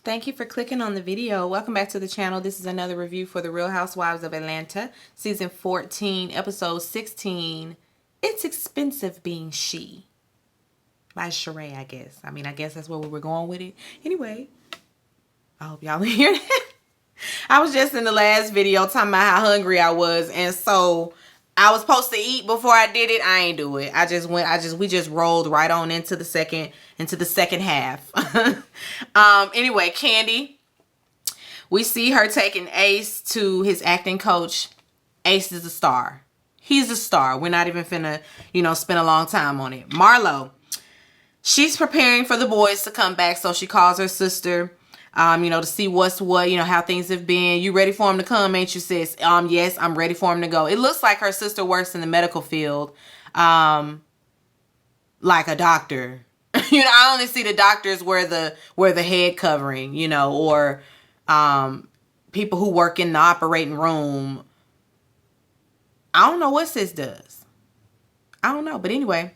Thank you for clicking on the video. Welcome back to the channel. This is another review for The Real Housewives of Atlanta, Season 14, Episode 16. It's Expensive Being She. By Sheree, I guess. I guess that's where we were going with it. Anyway, I hope y'all hear that. I was just in the last video talking about how hungry I was, and so I was supposed to eat before I did it. I ain't do it. We just rolled right on into the second half. Anyway, Candy, we see her taking Ace to his acting coach. Ace is a star. He's a star. We're not even finna, spend a long time on it. Marlo, she's preparing for the boys to come back, so she calls her sister, to see what's what, how things have been. You ready for him to come, ain't you, sis? Yes, I'm ready for him to go. It looks like her sister works in the medical field, like a doctor. I only see the doctors wear the head covering, or people who work in the operating room. I don't know what sis does. I don't know, but anyway,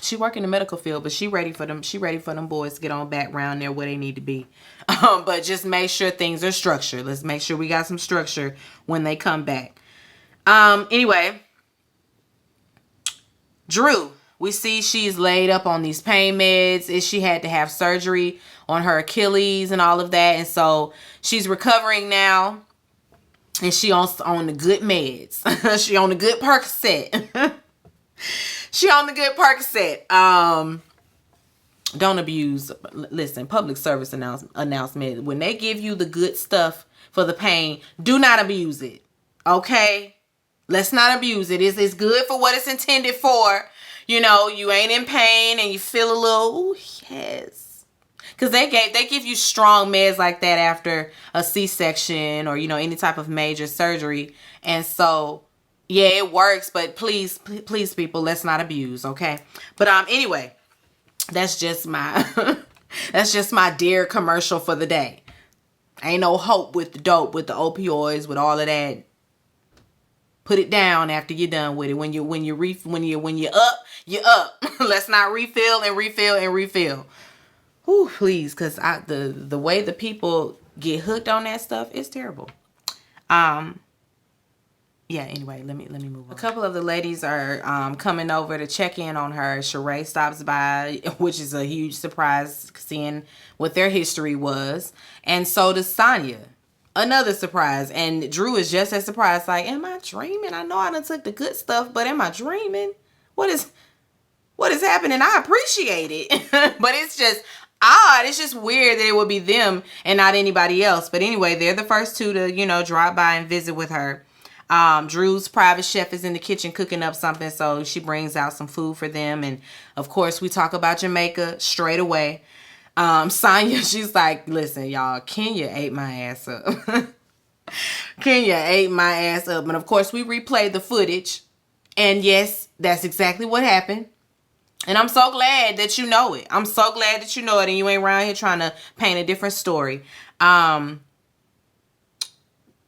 she work in the medical field, but she ready for them. She ready for them boys to get on back around there where they need to be. But just make sure things are structured. Let's make sure we got some structure when they come back. Anyway, Drew, we see she's laid up on these pain meds. She had to have surgery on her Achilles and all of that, and so she's recovering now. And she on the good meds. She on the good Percocet. She on the good Percocet. Don't abuse. Listen, public service announcement. When they give you the good stuff for the pain, do not abuse it. Okay? Let's not abuse it. It's good for what it's intended for. You ain't in pain and you feel a little, ooh, yes. Because they give you strong meds like that after a C-section or, any type of major surgery. And so, yeah, it works. But please, people, let's not abuse, okay? But anyway, that's just my that's just my dear commercial for the day. Ain't no hope with the dope, with the opioids, with all of that. Put it down after you're done with it. When you're up, you're up. Let's not refill and refill and refill. Ooh, please, because the way the people get hooked on that stuff is terrible. Yeah, anyway, let me move on. A couple of the ladies are coming over to check in on her. Sheree stops by, which is a huge surprise, seeing what their history was. And so does Sonya. Another surprise. And Drew is just as surprised, like, am I dreaming? I know I done took the good stuff, but am I dreaming? What is happening? I appreciate it. But it's just odd. It's just weird that it would be them and not anybody else. But anyway, they're the first two to, drop by and visit with her. Drew's private chef is in the kitchen cooking up something, so she brings out some food for them. And of course, we talk about Jamaica straight away. Sonya, she's like, listen, y'all, Kenya ate my ass up. Kenya ate my ass up. And of course, we replayed the footage. And yes, that's exactly what happened. And I'm so glad that you know it. I'm so glad that you know it and you ain't around here trying to paint a different story.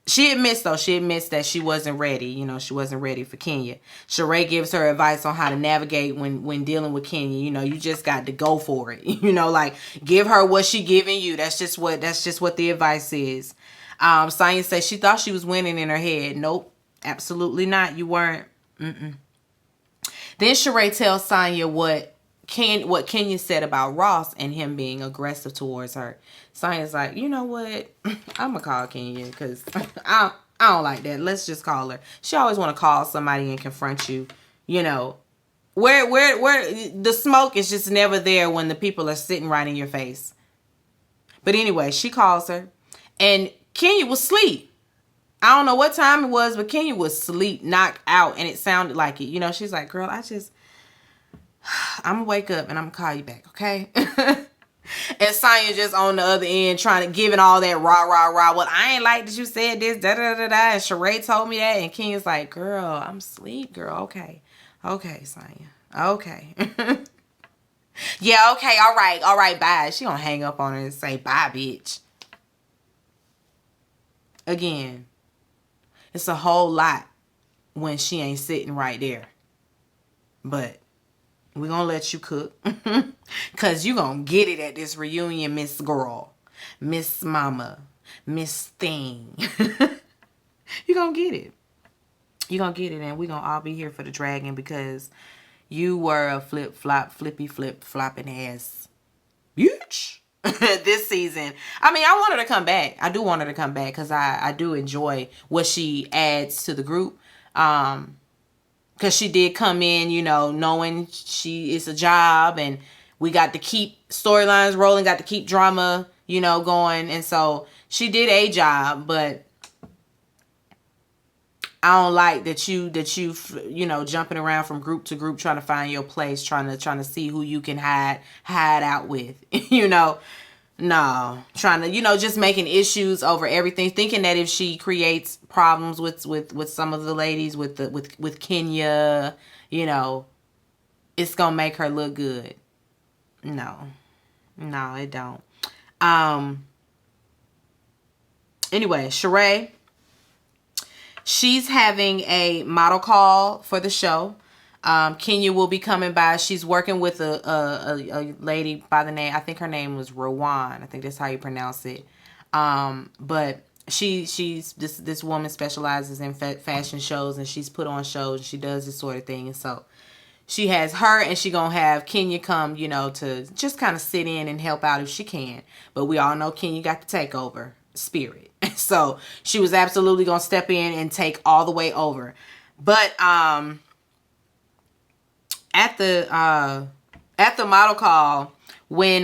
She admits that she wasn't ready. She wasn't ready for Kenya. Sheree gives her advice on how to navigate when dealing with Kenya. You just got to go for it. Like give her what she giving you. That's just what the advice is. Sonya says she thought she was winning in her head. Nope, absolutely not. You weren't. Then Sheree tells Sonya what Kenya said about Ross and him being aggressive towards her. Sonya's like, you know what? I'm going to call Kenya because I don't like that. Let's just call her. She always want to call somebody and confront you. Where the smoke is just never there when the people are sitting right in your face. But anyway, she calls her and Kenya was asleep. I don't know what time it was, but Kenya was asleep, knocked out, and it sounded like it. She's like, girl, I'm going to wake up and I'm going to call you back, okay? And Sonya just on the other end giving all that rah, rah, rah. Well, I ain't like that you said this, da-da-da-da. And Sheree told me that. And Kenya's like, girl, I'm asleep, girl. Okay. Okay, Sonya. Okay. Yeah, okay, all right, bye. She gonna hang up on her and say, bye, bitch. Again, it's a whole lot when she ain't sitting right there. But we're gonna let you cook. Because you gonna get it at this reunion, Miss Girl. Miss Mama, Miss Thing. You're going to get it. You're going to get it, and we're going to all be here for the dragon because you were a flippy flip flopping ass bitch this season. I mean, I want her to come back. I do want her to come back because I do enjoy what she adds to the group. Because she did come in, you know, knowing it's a job, and we got to keep storylines rolling, got to keep drama, you know, going. And so she did a job, but I don't like that you know, jumping around from group to group trying to find your place, trying to see who you can hide out with, you know. No, trying to, you know, just making issues over everything, thinking that if she creates problems with some of the ladies, with Kenya, you know, it's gonna make her look good. No, it don't. Anyway, Sheree, she's having a model call for the show. Kenya will be coming by. She's working with a lady by the name, I think her name was Rowan. I think that's how you pronounce it. But she's this woman specializes in fashion shows, and she's put on shows, and she does this sort of thing. And so she has her, and she gonna have Kenya come, you know, to just kind of sit in and help out if she can. But we all know Kenya got the takeover spirit. So she was absolutely gonna step in and take all the way over. But at the model call, when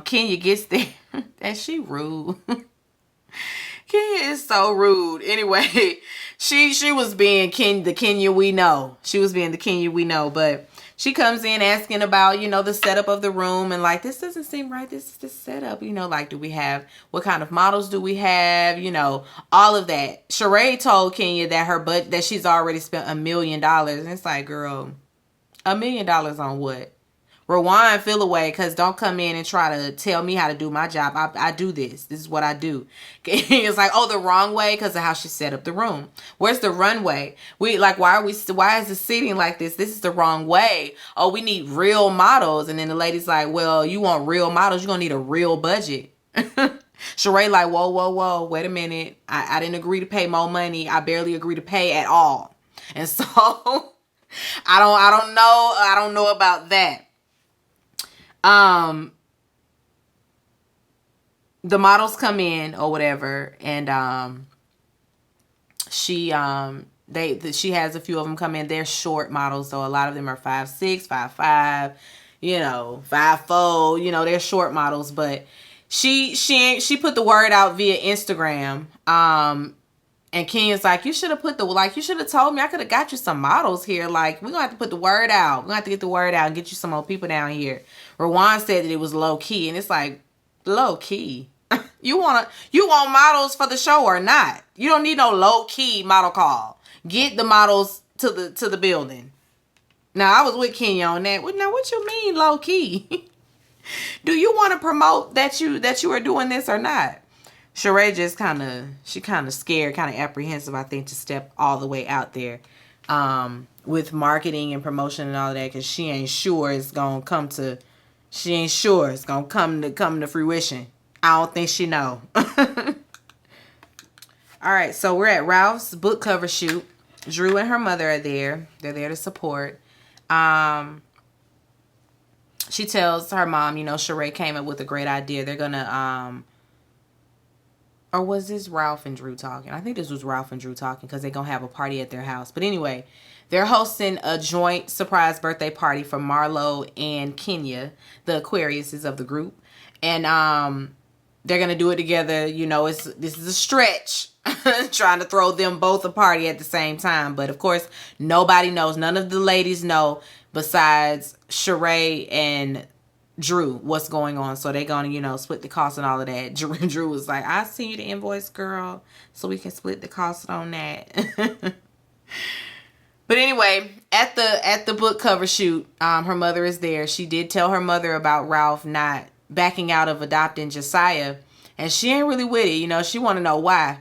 Kenya gets there, and she rude. Kenya is so rude. Anyway, she was being the Kenya we know. She was being the Kenya we know, but she comes in asking about, you know, the setup of the room, and like, this doesn't seem right. This setup, you know, like, what kind of models do we have? You know, all of that. Sheree told Kenya that that she's already spent $1 million, and it's like, girl, $1 million on what? Rewind, feel away, because don't come in and try to tell me how to do my job. I do this. This is what I do. It's like, oh, the wrong way because of how she set up the room. Where's the runway? Why is the seating like this? This is the wrong way. Oh, we need real models. And then the lady's like, well, you want real models, you're going to need a real budget. Sheree like, whoa, wait a minute. I didn't agree to pay more money. I barely agree to pay at all. And so I don't know about that. The models come in or whatever, and she has a few of them come in. They're short models, so a lot of them are 5'6", 5'5", you know, 5'4", you know, they're short models. But she put the word out via Instagram. And Kenya's like, you should have told me. I could have got you some models here. Like, we're going to have to put the word out. We're going to have to get the word out and get you some more people down here. Rowan said that it was low key. And it's like, low key? You want models for the show or not? You don't need no low key model call. Get the models to the building. Now, I was with Kenya on that. Now, what you mean low key? Do you want to promote that you are doing this or not? Sheree just kind of scared, kind of apprehensive, I think, to step all the way out there with marketing and promotion and all that, because she ain't sure it's gonna come to fruition. I don't think she know. All right, so we're at Ralph's book cover shoot. Drew and her mother are there. They're there to support. She tells her mom, you know, Sheree came up with a great idea. They're gonna or was this Ralph and Drew talking? I think this was Ralph and Drew talking because they're going to have a party at their house. But anyway, they're hosting a joint surprise birthday party for Marlo and Kenya, the Aquariuses of the group. And they're going to do it together. You know, this is a stretch trying to throw them both a party at the same time. But of course, nobody knows. None of the ladies know besides Sheree and Drew what's going on. So they're gonna, you know, split the cost and all of that. Drew was like, I'll send you the invoice, girl, so we can split the cost on that. But anyway, at the book cover shoot, her mother is there. She did tell her mother about Ralph not backing out of adopting Josiah, and she ain't really with it. You know, she want to know why.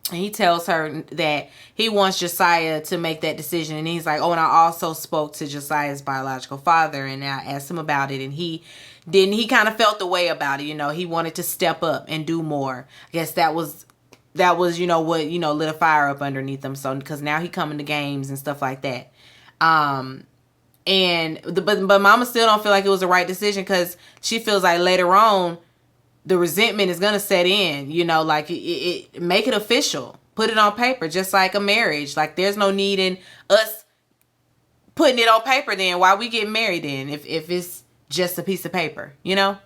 And he tells her that he wants Josiah to make that decision. And he's like, oh, and I also spoke to Josiah's biological father, and I asked him about it. And he didn't he kind of felt the way about it, you know, he wanted to step up and do more. I guess that was you know, what, you know, lit a fire up underneath him. So because now he coming to games and stuff like that. But mama still don't feel like it was the right decision, because she feels like later on the resentment is gonna set in, you know, like it make it official, put it on paper, just like a marriage. Like there's no need in us putting it on paper. Then why we get married then if it's just a piece of paper, you know?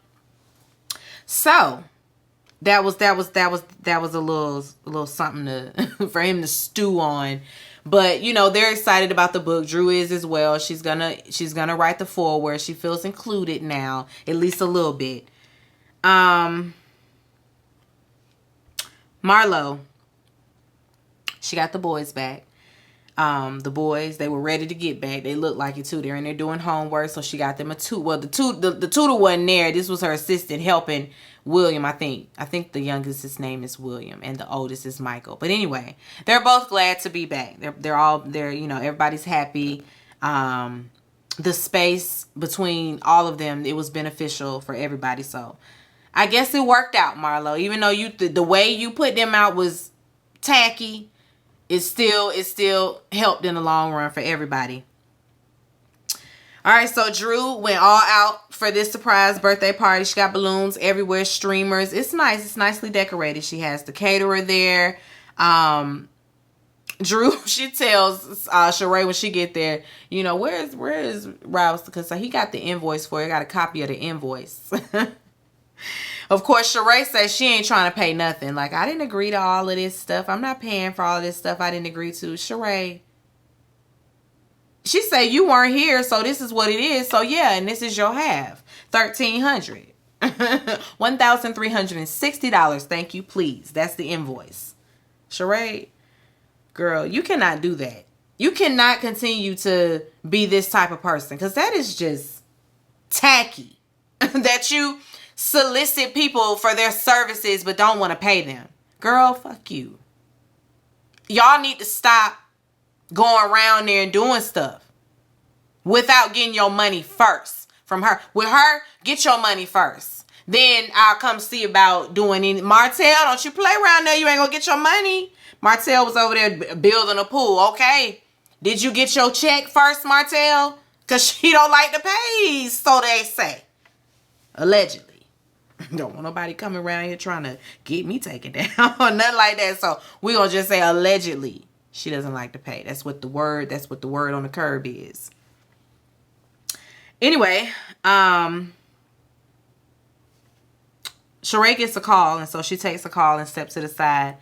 So that was a little something to for him to stew on. But you know, they're excited about the book. Drew is as well. She's gonna write the foreword. She feels included now, at least a little bit. Marlo, she got the boys back. The boys, they were ready to get back. They look like it too. They're in there doing homework, so she got them a tutor. Well, the tutor wasn't there. This was her assistant helping William, I think. I think the youngest, his name is William, and the oldest is Michael. But anyway, they're both glad to be back. They're you know, everybody's happy. The space between all of them, it was beneficial for everybody. So I guess it worked out, Marlo. Even though the way you put them out was tacky, it still helped in the long run for everybody. All right, so Drew went all out for this surprise birthday party. She got balloons everywhere, streamers. It's nice. It's nicely decorated. She has the caterer there. Drew, she tells Sheree when she get there, you know, where is Rouse? Because he got the invoice for it. Got a copy of the invoice. Of course, Sheree says she ain't trying to pay nothing. Like, I didn't agree to all of this stuff. I'm not paying for all of this stuff I didn't agree to. Sheree, she say you weren't here, so this is what it is. So yeah, and this is your half. $1,300. $1,360. Thank you, please. That's the invoice. Sheree, girl, you cannot do that. You cannot continue to be this type of person, because that is just tacky. That you solicit people for their services but don't want to pay them. Girl, fuck you. Y'all need to stop going around there and doing stuff without getting your money first from her. With her, get your money first. Then I'll come see about doing any. Martell, don't you play around there. You ain't gonna get your money. Martell was over there building a pool. Okay. Did you get your check first, Martell? Because she don't like to pay, so they say. Allegedly. Don't want nobody coming around here trying to get me taken down or nothing like that. So we gonna just say allegedly she doesn't like to pay. That's what the word on the curb is. Anyway, Sheree gets a call, and so she takes a call and steps to the side.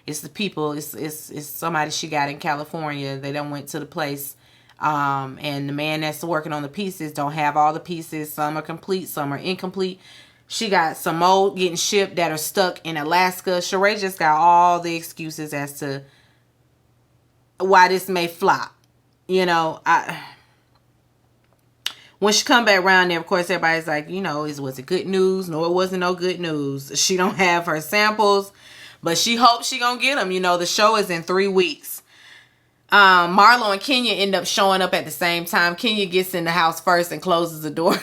It's the people. It's somebody she got in California. They done went to the place. And the man that's working on the pieces don't have all the pieces. Some are complete, some are incomplete. She got some more getting shipped that are stuck in Alaska. Sheree just got all the excuses as to why this may flop. You know, when she come back around there, of course, everybody's like, you know, was it good news? No, it wasn't no good news. She don't have her samples, but she hopes she gonna get them. You know, the show is in 3 weeks. Marlo and Kenya end up showing up at the same time. Kenya gets in the house first and closes the door.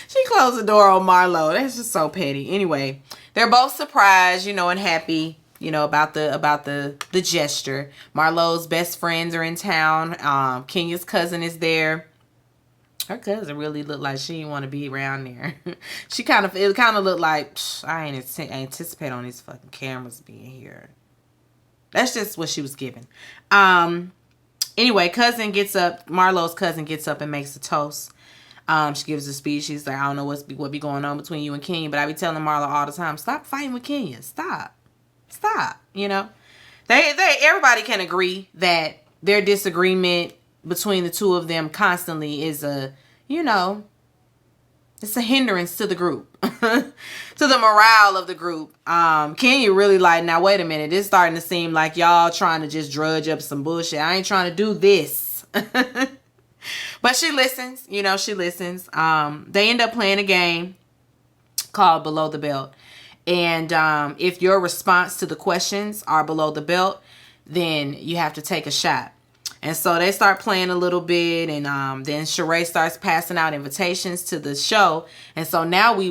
She closed the door on Marlo. That's just so petty. Anyway, they're both surprised, you know, and happy, you know, about the gesture. Marlo's best friends are in town. Kenya's cousin is there. Her cousin really looked like she didn't want to be around there. It kind of looked like, I ain't anticipate on these fucking cameras being here. That's just what she was given. Anyway, Marlo's cousin gets up and makes a toast. She gives a speech. She's like, I don't know what be going on between you and Kenya, but I be telling Marlo all the time, stop fighting with Kenya. Stop. You know, everybody can agree that their disagreement between the two of them constantly is it's a hindrance to the group, to the morale of the group. Kenya really like, now wait a minute, it's starting to seem like y'all trying to just drudge up some bullshit. I ain't trying to do this. But she listens, she listens. They end up playing a game called Below the Belt. And if your response to the questions are below the belt, then you have to take a shot. And so they start playing a little bit, and then Sheree starts passing out invitations to the show. And so now we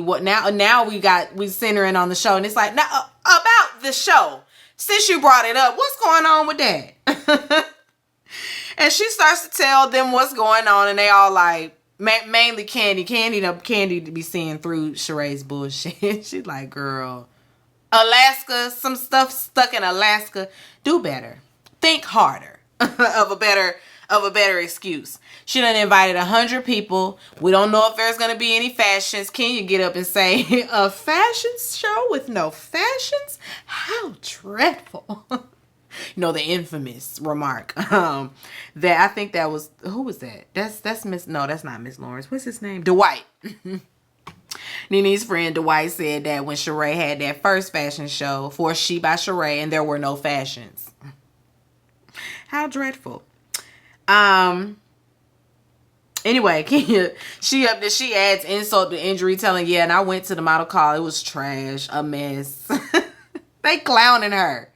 centering on the show, and it's like, now about the show. Since you brought it up, what's going on with that? And she starts to tell them what's going on, and they all like, mainly Candy to be seeing through Sheree's bullshit. She's like, girl, Alaska, some stuff stuck in Alaska. Do better. Think harder. of a better excuse. She done invited 100 people. We don't know if there's gonna be any fashions. Can you get up and say a fashion show with no fashions? How dreadful. The infamous remark. That I think that was, who was that? That's Miss, no, that's not Miss Lawrence. What's his name? Dwight. Nene's friend Dwight said that when Sheree had that first fashion show for She by Sheree, and there were no fashions. How dreadful. Anyway, she adds insult to injury, telling, yeah, and I went to the model call. It was trash, a mess. They clowning her.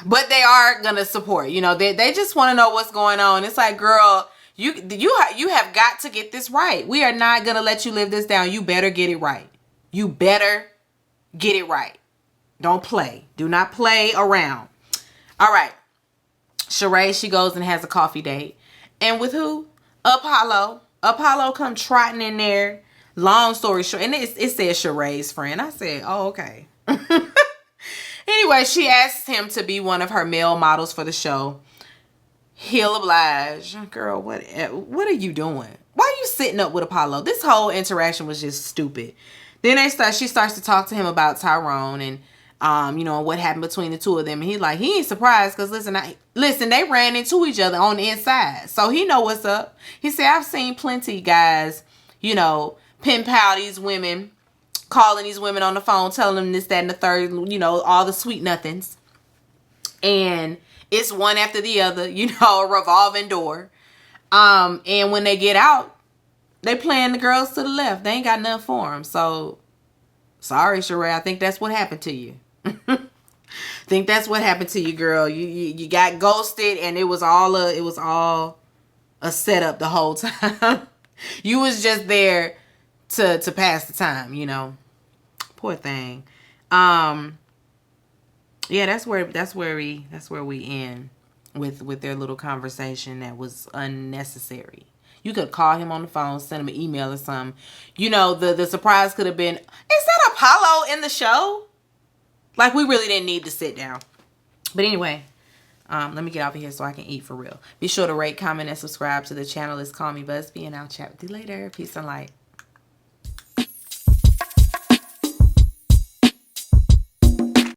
But they are gonna support. They just want to know what's going on. It's like, girl, you have got to get this right. We are not gonna let you live this down. You better get it right. You better get it right. Don't play. Do not play around. All right. Sheree, she goes and has a coffee date. And with who? Apollo. Apollo come trotting in there. Long story short. And it says Sheree's friend. I said, oh, okay. Anyway, she asked him to be one of her male models for the show. He'll oblige. Girl, what are you doing? Why are you sitting up with Apollo? This whole interaction was just stupid. Then she starts to talk to him about Tyrone and what happened between the two of them. And he's like, he ain't surprised because listen, they ran into each other on the inside. So he know what's up. He said, I've seen plenty guys, pen pal these women, calling these women on the phone, telling them this, that, and the third, all the sweet nothings. And it's one after the other, a revolving door. And when they get out, they playing the girls to the left. They ain't got nothing for them. So, sorry, Sheree, I think that's what happened to you. Think that's what happened to you, girl. You got ghosted, and it was all a setup the whole time. You was just there to pass the time, Poor thing. Yeah, that's where we end with their little conversation that was unnecessary. You could call him on the phone, send him an email or something. The surprise could have been, is that Apollo in the show? Like, we really didn't need to sit down. But anyway, let me get off of here so I can eat for real. Be sure to rate, comment, and subscribe to the channel. It's Call Me Busby, and I'll chat with you later. Peace and light.